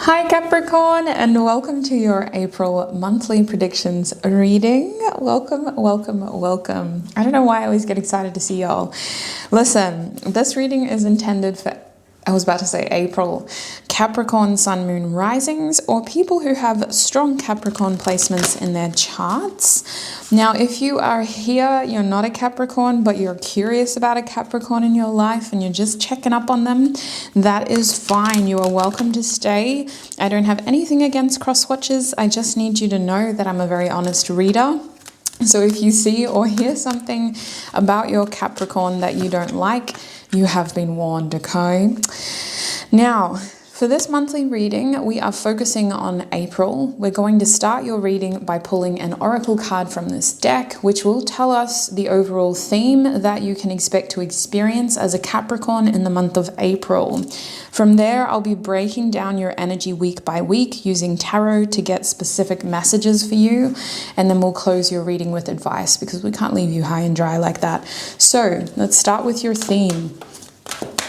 Hi Capricorn, and welcome to your April monthly predictions reading. Welcome, welcome, welcome. I don't know why I always get excited to see y'all. Listen, this reading is intended for, I was about to say April, Capricorn, Sun, Moon, Risings, or people who have strong Capricorn placements in their charts. Now, if you are here, you're not a Capricorn, but you're curious about a Capricorn in your life and you're just checking up on them, that is fine. You are welcome to stay. I don't have anything against cross watches. I just need you to know that I'm a very honest reader. So if you see or hear something about your Capricorn that you don't like, you have been warned, okay? Now, for this monthly reading, we are focusing on April. We're going to start your reading by pulling an oracle card from this deck, which will tell us the overall theme that you can expect to experience as a Capricorn in the month of April. From there, I'll be breaking down your energy week by week using tarot to get specific messages for you, and then we'll close your reading with advice because we can't leave you high and dry like that. So let's start with your theme.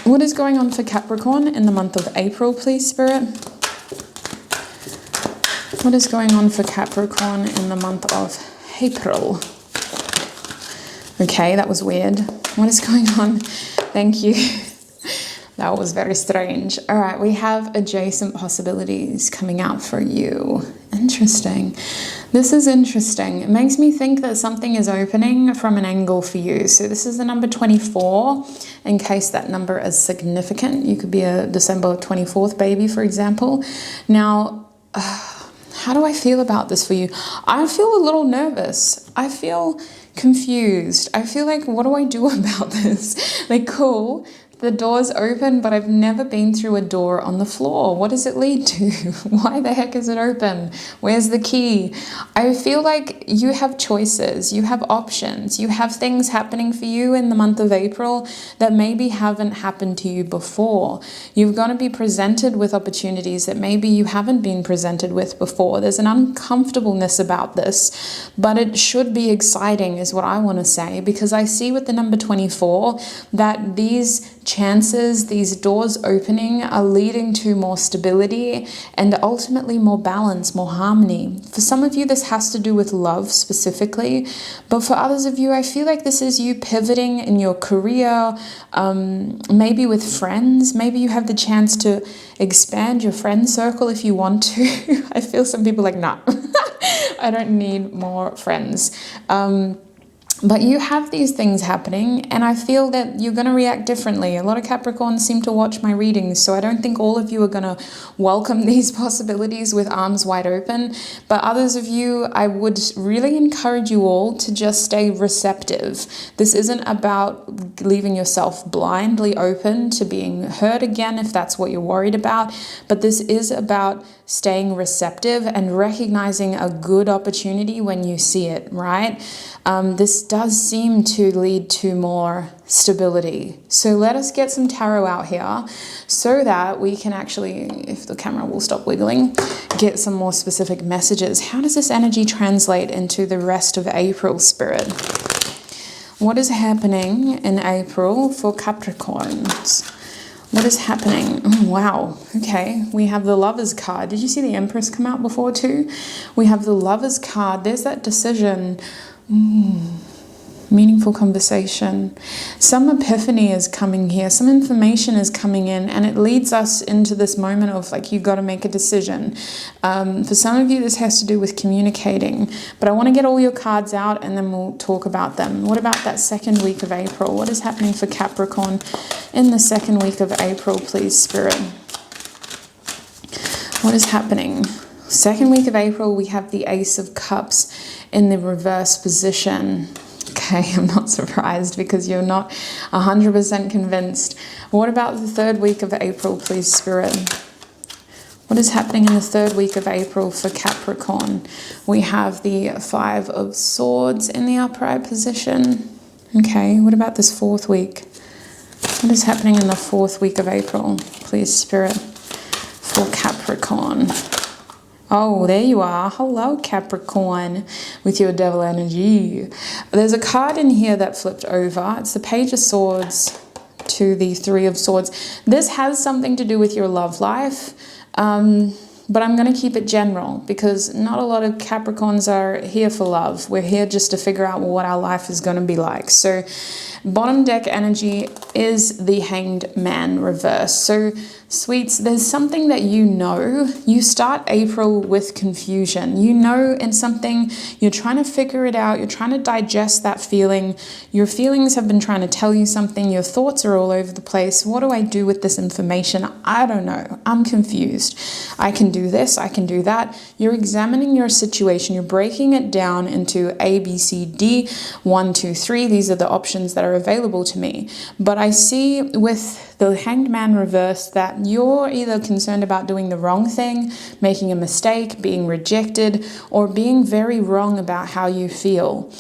What is going on for Capricorn in the month of April, please, Spirit? What is going on for Capricorn in the month of April? Okay, that was weird. What is going on? Thank you. That was very strange. All right, we have adjacent possibilities coming out for you. Interesting. This is interesting. It makes me think that something is opening from an angle for you. So this is the number 24, in case that number is significant. You could be a December 24th baby, for example. Now, how do I feel about this for you? I feel a little nervous. I feel confused. I feel like, what do I do about this? Like, cool. The door's open, but I've never been through a door on the floor. What does it lead to? Why the heck is it open? Where's the key? I feel like you have choices, you have options, you have things happening for you in the month of April that maybe haven't happened to you before. You're going to be presented with opportunities that maybe you haven't been presented with before. There's an uncomfortableness about this, but it should be exciting is what I want to say, because I see with the number 24 that these chances, these doors opening are leading to more stability and ultimately more balance, more harmony. For some of you, this has to do with love specifically, but for others of you, I feel like this is you pivoting in your career, maybe with friends. Maybe you have the chance to expand your friend circle if you want to. I feel some people like, nah, I don't need more friends. But you have these things happening, and I feel that you're going to react differently. A lot of Capricorns seem to watch my readings, so I don't think all of you are going to welcome these possibilities with arms wide open. But others of you, I would really encourage you all to just stay receptive. This isn't about leaving yourself blindly open to being hurt again, if that's what you're worried about. But this is about staying receptive and recognizing a good opportunity when you see it, right? This does seem to lead to more stability. So let us get some tarot out here so that we can actually, if the camera will stop wiggling, get some more specific messages. How does this energy translate into the rest of April, Spirit? What is happening in April for Capricorns? What is happening? Oh, wow. Okay. We have the Lovers card. Did you see the Empress come out before too? We have the Lovers card. There's that decision. Meaningful conversation. Some epiphany is coming here. Some information is coming in, and it leads us into this moment of like, you've got to make a decision. For some of you, this has to do with communicating, but I want to get all your cards out and then we'll talk about them. What about that second week of April? What is happening for Capricorn in the second week of April, please, Spirit? What is happening? Second week of April, we have the Ace of Cups in the reverse position. Okay, I'm not surprised because you're not 100% convinced. What about the third week of April, please, Spirit? What is happening in the third week of April for Capricorn? We have the Five of Swords in the upright position. Okay, what about this fourth week? What is happening in the fourth week of April, please, Spirit, for Capricorn? Oh, there you are. Hello, Capricorn, with your devil energy. There's a card in here that flipped over. It's the Page of Swords to the Three of Swords. This has something to do with your love life. but I'm going to keep it general because not a lot of Capricorns are here for love. We're here just to figure out what our life is going to be like. So bottom deck energy is the Hanged Man reverse. So sweets, there's something that you start April with confusion. You know in something, you're trying to figure it out, you're trying to digest that feeling. Your feelings have been trying to tell you something, your thoughts are all over the place. What do I do with this information? I don't know. I'm confused. I can do this, I can do that. You're examining your situation, you're breaking it down into A, B, C, D, 1, 2, 3. These are the options that are available to me. But I see with the Hanged Man reverse that you're either concerned about doing the wrong thing, making a mistake, being rejected, or being very wrong about how you feel.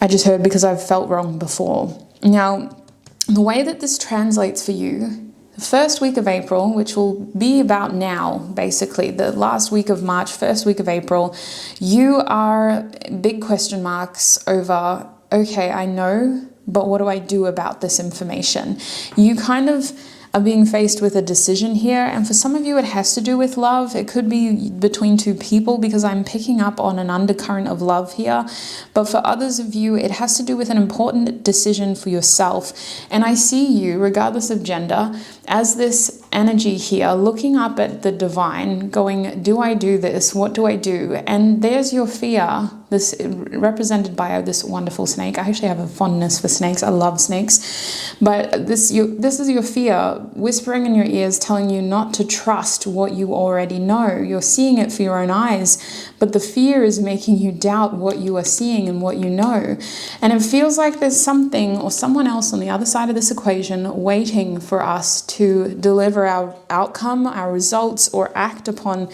I just heard because I've felt wrong before. Now, the way that this translates for you, the first week of April, which will be about now, basically, the last week of March, first week of April, you are big question marks over, okay, I know, but what do I do about this information? You kind of are being faced with a decision here, and for some of you it has to do with love. It could be between two people because I'm picking up on an undercurrent of love here, but for others of you it has to do with an important decision for yourself. And I see you, regardless of gender, as this energy here looking up at the divine, going, do I do this? What do I do? And there's your fear, this represented by this wonderful snake. I actually have a fondness for snakes. I love snakes. But this is your fear whispering in your ears, telling you not to trust what you already know. You're seeing it for your own eyes, but the fear is making you doubt what you are seeing and what you know. And it feels like there's something or someone else on the other side of this equation waiting for us to deliver our outcome, our results, or act upon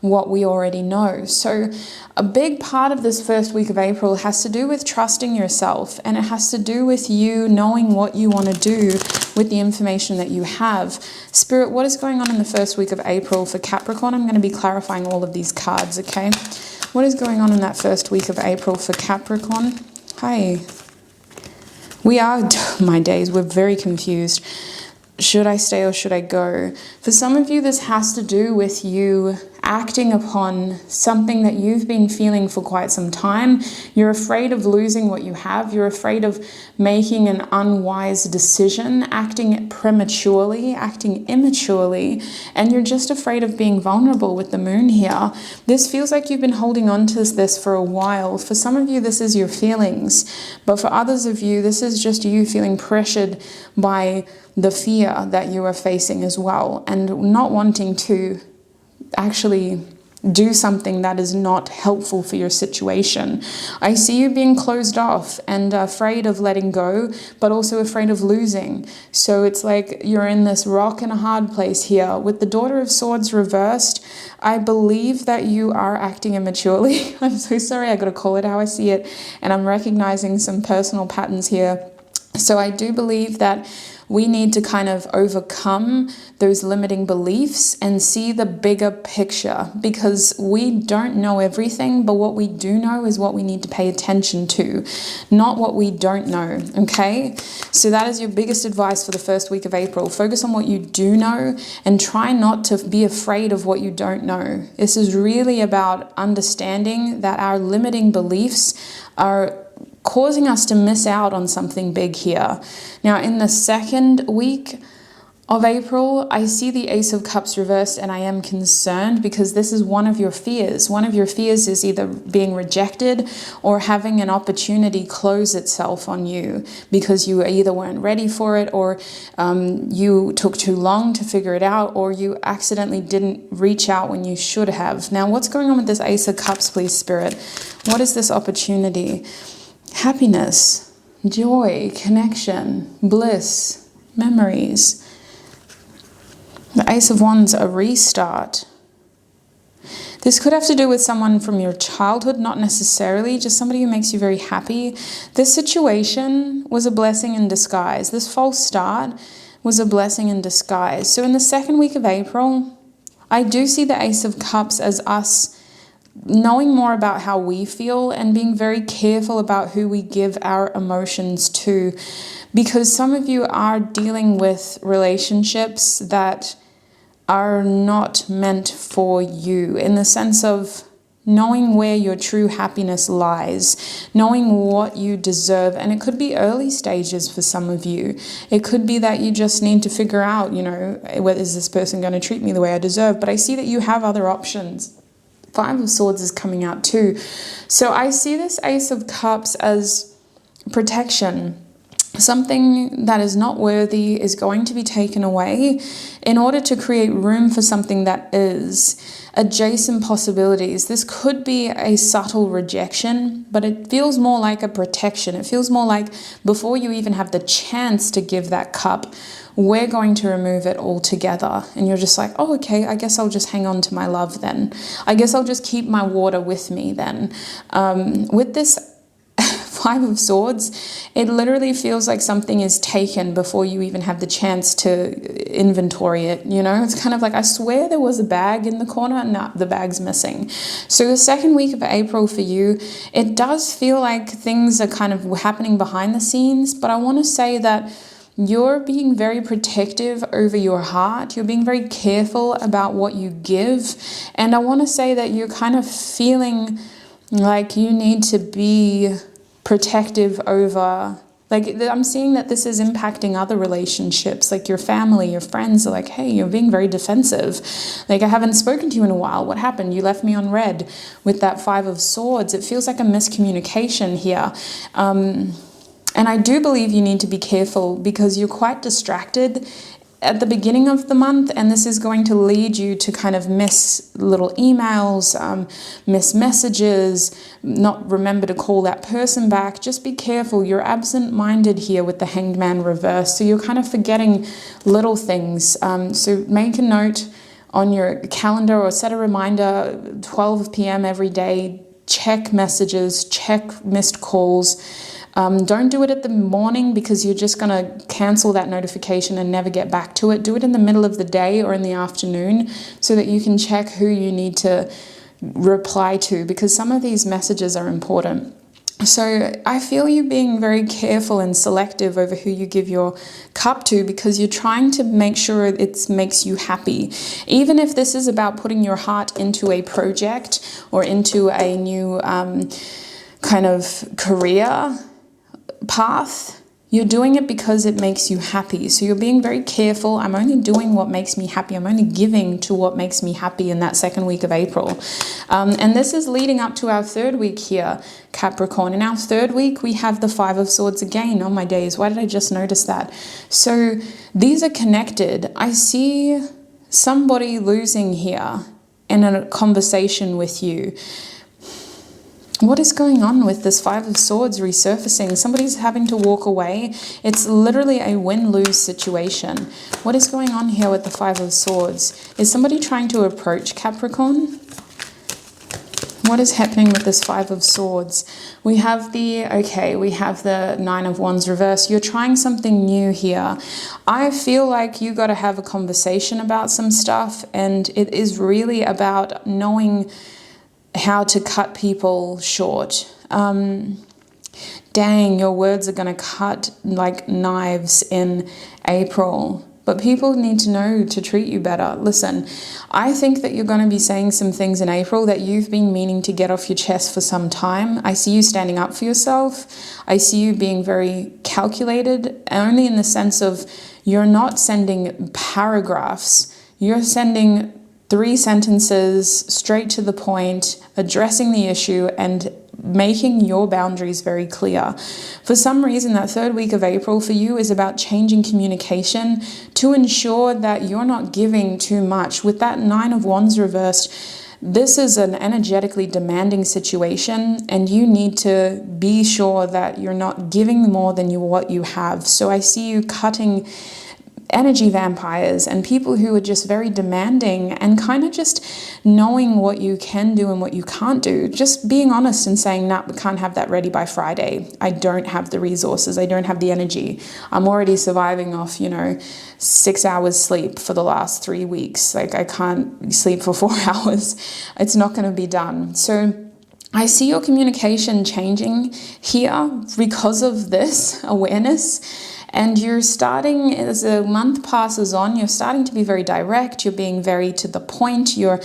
what we already know. So a big part of this first week of April has to do with trusting yourself, and it has to do with you knowing what you want to do with the information that you have. Spirit, what is going on in the first week of April for Capricorn? I'm going to be clarifying all of these cards, okay? What is going on in that first week of April for Capricorn? Hi. We are, my days, we're very confused. Should I stay or should I go? For some of you, this has to do with you acting upon something that you've been feeling for quite some time. You're afraid of losing what you have. You're afraid of making an unwise decision, acting prematurely, acting immaturely, and you're just afraid of being vulnerable with the moon here. This feels like you've been holding on to this for a while. For some of you, this is your feelings, but for others of you, this is just you feeling pressured by the fear that you are facing as well, and not wanting to actually do something that is not helpful for your situation. I see you being closed off and afraid of letting go, but also afraid of losing. So it's like you're in this rock and a hard place here. With the Daughter of Swords reversed, I believe that you are acting immaturely. I'm so sorry, I gotta call it how I see it, and I'm recognizing some personal patterns here. So I do believe that we need to kind of overcome those limiting beliefs and see the bigger picture, because we don't know everything, but what we do know is what we need to pay attention to, not what we don't know, okay? So that is your biggest advice for the first week of April. Focus on what you do know and try not to be afraid of what you don't know. This is really about understanding that our limiting beliefs are causing us to miss out on something big here. Now, in the second week of April, I see the Ace of Cups reversed, and I am concerned because this is one of your fears. One of your fears is either being rejected or having an opportunity close itself on you because you either weren't ready for it, or you took too long to figure it out, or you accidentally didn't reach out when you should have. Now, what's going on with this Ace of Cups, please, Spirit? What is this opportunity? Happiness, joy, connection, bliss, memories. The Ace of Wands, a restart. This could have to do with someone from your childhood, not necessarily, just somebody who makes you very happy. This situation was a blessing in disguise. This false start was a blessing in disguise. So in the second week of April, I do see the Ace of Cups as us knowing more about how we feel and being very careful about who we give our emotions to, because some of you are dealing with relationships that are not meant for you, in the sense of knowing where your true happiness lies, knowing what you deserve. And it could be early stages for some of you. It could be that you just need to figure out, you know, whether is this person going to treat me the way I deserve? But I see that you have other options. Five of Swords is coming out too. So I see this Ace of Cups as protection. Something that is not worthy is going to be taken away in order to create room for something that is. Adjacent possibilities. This could be a subtle rejection, but it feels more like a protection. It feels more like before you even have the chance to give that cup, we're going to remove it altogether. And you're just like, oh, okay, I guess I'll just hang on to my love then. I guess I'll just keep my water with me then. With this Five of Swords, it literally feels like something is taken before you even have the chance to inventory it, you know? It's kind of like, I swear there was a bag in the corner, and no, the bag's missing. So the second week of April for you, it does feel like things are kind of happening behind the scenes, but I want to say that you're being very protective over your heart. You're being very careful about what you give. And I want to say that you're kind of feeling like you need to be protective over, like, I'm seeing that this is impacting other relationships, like your family, your friends are like, hey, you're being very defensive. Like, I haven't spoken to you in a while. What happened? You left me on red with that Five of Swords. It feels like a miscommunication here. And I do believe you need to be careful because you're quite distracted at the beginning of the month, and this is going to lead you to kind of miss little emails, miss messages, not remember to call that person back. Just be careful. You're absent-minded here with the Hanged Man reverse, so you're kind of forgetting little things. So make a note on your calendar or set a reminder, 12 p.m. every day. Check messages, check missed calls. Don't do it at the morning because you're just going to cancel that notification and never get back to it. Do it in the middle of the day or in the afternoon so that you can check who you need to reply to, because some of these messages are important. So I feel you being very careful and selective over who you give your cup to, because you're trying to make sure it makes you happy. Even if this is about putting your heart into a project or into a new kind of career path, you're doing it because it makes you happy. So you're being very careful. I'm only doing what makes me happy. I'm only giving to what makes me happy in that second week of April. And this is leading up to our third week here, Capricorn. In our third week, we have the Five of Swords again. Oh my days, why did I just notice that? So these are connected. I see somebody losing here in a conversation with you. What is going on with this Five of Swords resurfacing? Somebody's having to walk away. It's literally a win-lose situation. What is going on here with the Five of Swords? Is somebody trying to approach Capricorn? What is happening with this Five of Swords? We have the Nine of Wands reverse. You're trying something new here. I feel like you got to have a conversation about some stuff, and it is really about knowing how to cut people short. Dang, your words are going to cut like knives in April. But people need to know to treat you better. Listen, I think that you're going to be saying some things in April that you've been meaning to get off your chest for some time. I see you standing up for yourself. I see you being very calculated, only in the sense of you're not sending paragraphs. You're sending 3 sentences straight to the point, addressing the issue and making your boundaries very clear. For some reason, that third week of April for you is about changing communication to ensure that you're not giving too much. With that Nine of Wands reversed, this is an energetically demanding situation, and you need to be sure that you're not giving more than what you have. So I see you cutting energy vampires and people who are just very demanding and kind of just knowing what you can do and what you can't do. Just being honest and saying, nah, we can't have that ready by Friday. I don't have the resources. I don't have the energy. I'm already surviving off, 6 hours sleep for the last 3 weeks. Like, I can't sleep for 4 hours. It's not going to be done. So I see your communication changing here because of this awareness. And you're starting, as the month passes on, you're starting to be very direct, you're being very to the point, you're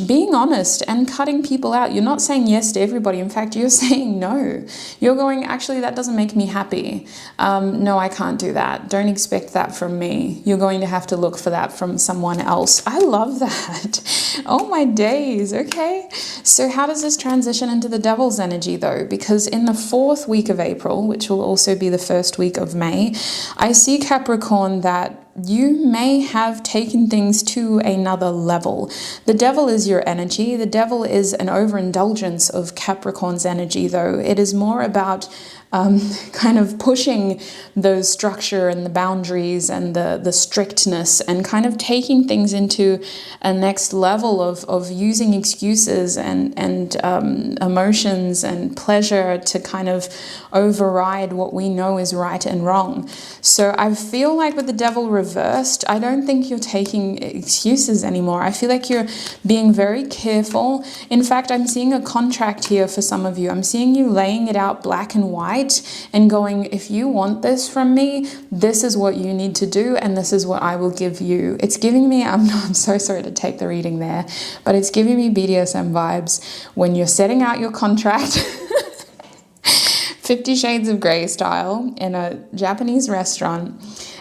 being honest and cutting people out. You're not saying yes to everybody. In fact, you're saying no. You're going, actually, that doesn't make me happy. No, I can't do that. Don't expect that from me. You're going to have to look for that from someone else. I love that. Oh my days. Okay. So how does this transition into the devil's energy though? Because in the 4th week of April, which will also be the 1st week of May, I see, Capricorn, that you may have taken things to another level. The devil is your energy. The devil is an overindulgence of Capricorn's energy, though. It is more about kind of pushing the structure and the boundaries and the strictness and kind of taking things into a next level of using excuses and emotions and pleasure to kind of override what we know is right and wrong. So I feel like with the devil reversed, I don't think you're taking excuses anymore. I feel like you're being very careful. In fact, I'm seeing a contract here for some of you. I'm seeing you laying it out black and white and going, if you want this from me, this is what you need to do and this is what I will give you. It's giving me, I'm so sorry to take the reading there, but it's giving me BDSM vibes when you're setting out your contract 50 Shades of Grey style in a Japanese restaurant,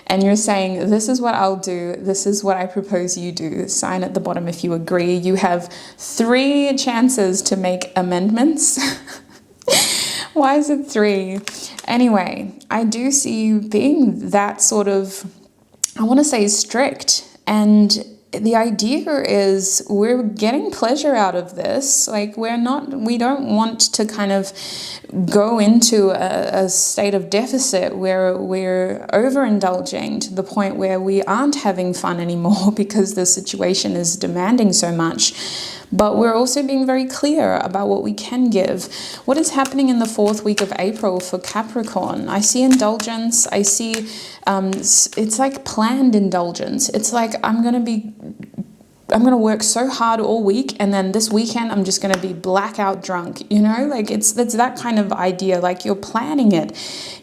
and you're saying, this is what I'll do, this is what I propose you do. Sign at the bottom if you agree. You have 3 chances to make amendments. Why is it 3? Anyway, I do see you being that sort of, I want to say, strict. And the idea is we're getting pleasure out of this. Like, we don't want to kind of go into a state of deficit where we're overindulging to the point where we aren't having fun anymore because the situation is demanding so much. But we're also being very clear about what we can give. What is happening in the 4th week of April for Capricorn? I see indulgence. I see it's like planned indulgence. It's like I'm going to work so hard all week, and then this weekend I'm just going to be blackout drunk, you know? Like it's that kind of idea. Like, you're planning it.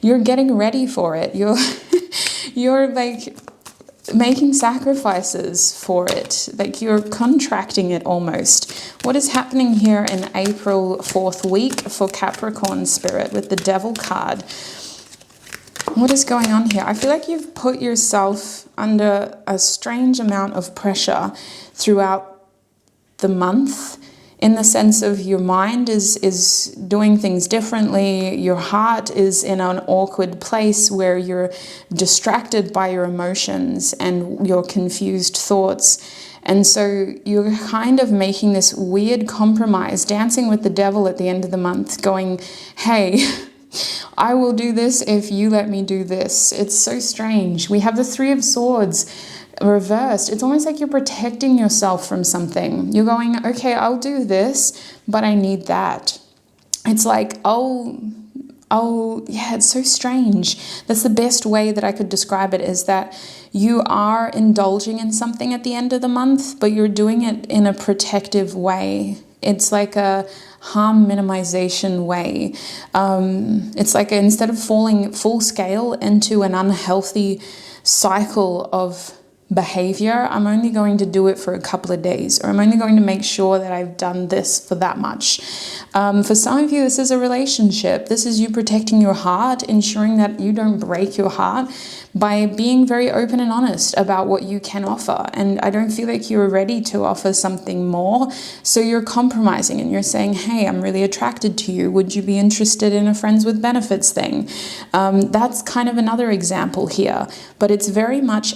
You're getting ready for it. You're like making sacrifices for it, like you're contracting it almost. What is happening here in April 4th week for Capricorn spirit with the Devil card? What is going on here? I feel like you've put yourself under a strange amount of pressure throughout the month, in the sense of your mind is doing things differently. Your heart is in an awkward place where you're distracted by your emotions and your confused thoughts. And so you're kind of making this weird compromise, dancing with the devil at the end of the month, going, hey, I will do this if you let me do this. It's so strange. We have the 3 of Swords reversed. It's almost like you're protecting yourself from something. You're going, okay, I'll do this, but I need that. It's like, yeah, it's so strange. That's the best way that I could describe it, is that you are indulging in something at the end of the month, but you're doing it in a protective way. It's like a harm minimization way. It's like instead of falling full scale into an unhealthy cycle of behavior, I'm only going to do it for a couple of days, or I'm only going to make sure that I've done this for that much. For some of you, this is a relationship. This is you protecting your heart, ensuring that you don't break your heart by being very open and honest about what you can offer. And I don't feel like you're ready to offer something more. So you're compromising and you're saying, hey, I'm really attracted to you. Would you be interested in a friends with benefits thing? That's kind of another example here, but it's very much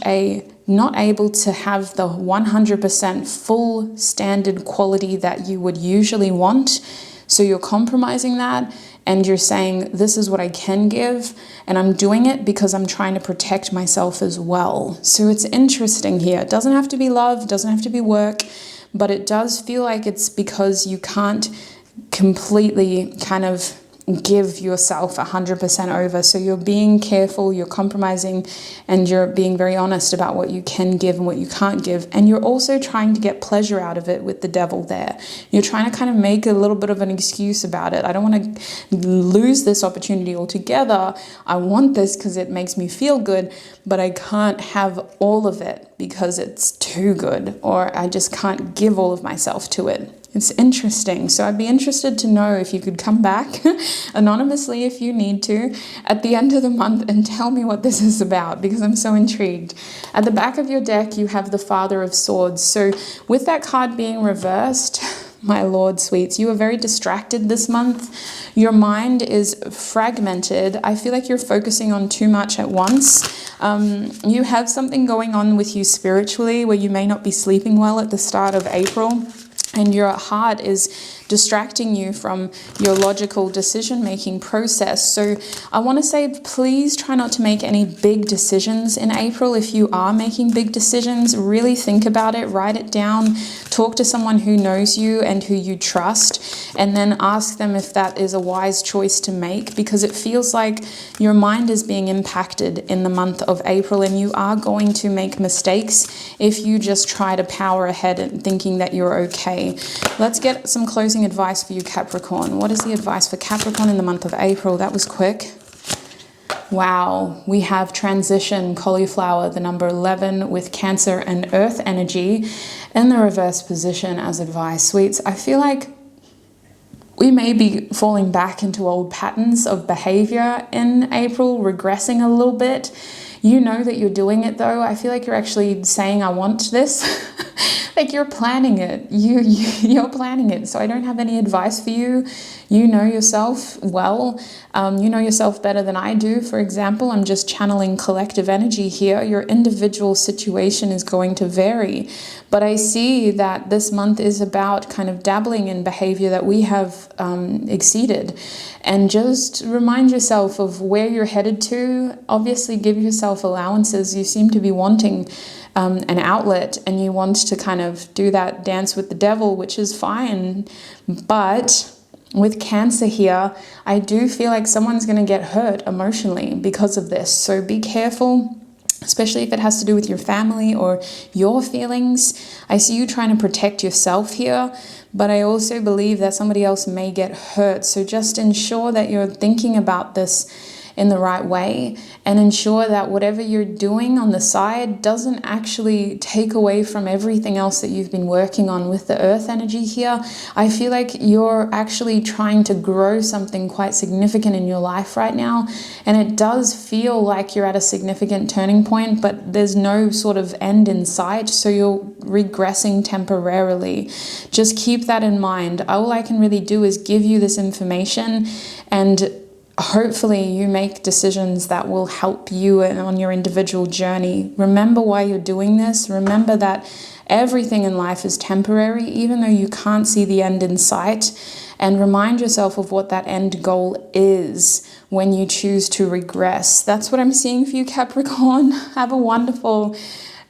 not able to have the 100% full standard quality that you would usually want. So you're compromising that and you're saying, this is what I can give, and I'm doing it because I'm trying to protect myself as well. So it's interesting here. It doesn't have to be love, it doesn't have to be work, but it does feel like it's because you can't completely kind of give yourself 100% over. So you're being careful, you're compromising, and you're being very honest about what you can give and what you can't give. And you're also trying to get pleasure out of it with the devil there. You're trying to kind of make a little bit of an excuse about it. I don't want to lose this opportunity altogether. I want this because it makes me feel good, but I can't have all of it because it's too good, or I just can't give all of myself to it. It's interesting. So I'd be interested to know if you could come back anonymously if you need to at the end of the month and tell me what this is about, because I'm so intrigued. At the back of your deck, you have the Father of Swords. So with that card being reversed, my Lord sweets, you are very distracted this month. Your mind is fragmented. I feel like you're focusing on too much at once. You have something going on with you spiritually where you may not be sleeping well at the start of April. And your heart is distracting you from your logical decision-making process. So I want to say, please try not to make any big decisions in April. If you are making big decisions, really think about it, write it down, talk to someone who knows you and who you trust, and then ask them if that is a wise choice to make, because it feels like your mind is being impacted in the month of April, and you are going to make mistakes if you just try to power ahead and thinking that you're okay. Let's get some closing advice for you, Capricorn. What is the advice for Capricorn in the month of April? That was quick. Wow, we have transition, cauliflower, the number 11 with Cancer and Earth energy in the reverse position as advice. Sweets, I feel like we may be falling back into old patterns of behavior in April, regressing a little bit. You know that you're doing it though. I feel like you're actually saying, I want this. Like you're planning it. You're planning it. So I don't have any advice for you. You know yourself well. You know yourself better than I do. For example, I'm just channeling collective energy here. Your individual situation is going to vary. But I see that this month is about kind of dabbling in behavior that we have exceeded. And just remind yourself of where you're headed to. Obviously, give yourself allowances. You seem to be wanting an outlet, and you want to kind of do that dance with the devil, which is fine. But with Cancer here, I do feel like someone's going to get hurt emotionally because of this. So be careful, especially if it has to do with your family or your feelings. I see you trying to protect yourself here, but I also believe that somebody else may get hurt. So just ensure that you're thinking about this in the right way, and ensure that whatever you're doing on the side doesn't actually take away from everything else that you've been working on with the Earth energy here. I feel like you're actually trying to grow something quite significant in your life right now, and it does feel like you're at a significant turning point, but there's no sort of end in sight, so you're regressing temporarily. Just keep that in mind. All I can really do is give you this information, and hopefully you make decisions that will help you on your individual journey. Remember why you're doing this. Remember that everything in life is temporary, even though you can't see the end in sight. And remind yourself of what that end goal is when you choose to regress. That's what I'm seeing for you, Capricorn. Have a wonderful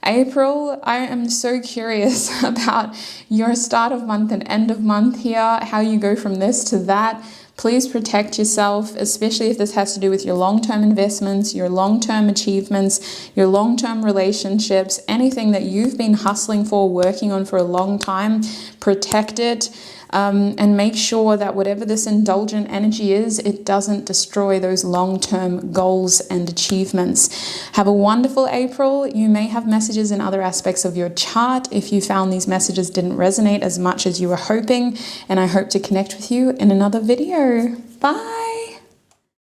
April. I am so curious about your start of month and end of month here, how you go from this to that. Please protect yourself, especially if this has to do with your long-term investments, your long-term achievements, your long-term relationships, anything that you've been hustling for, working on for a long time. Protect it. And make sure that whatever this indulgent energy is, it doesn't destroy those long-term goals and achievements. Have a wonderful April. You may have messages in other aspects of your chart if you found these messages didn't resonate as much as you were hoping, and I hope to connect with you in another video. Bye.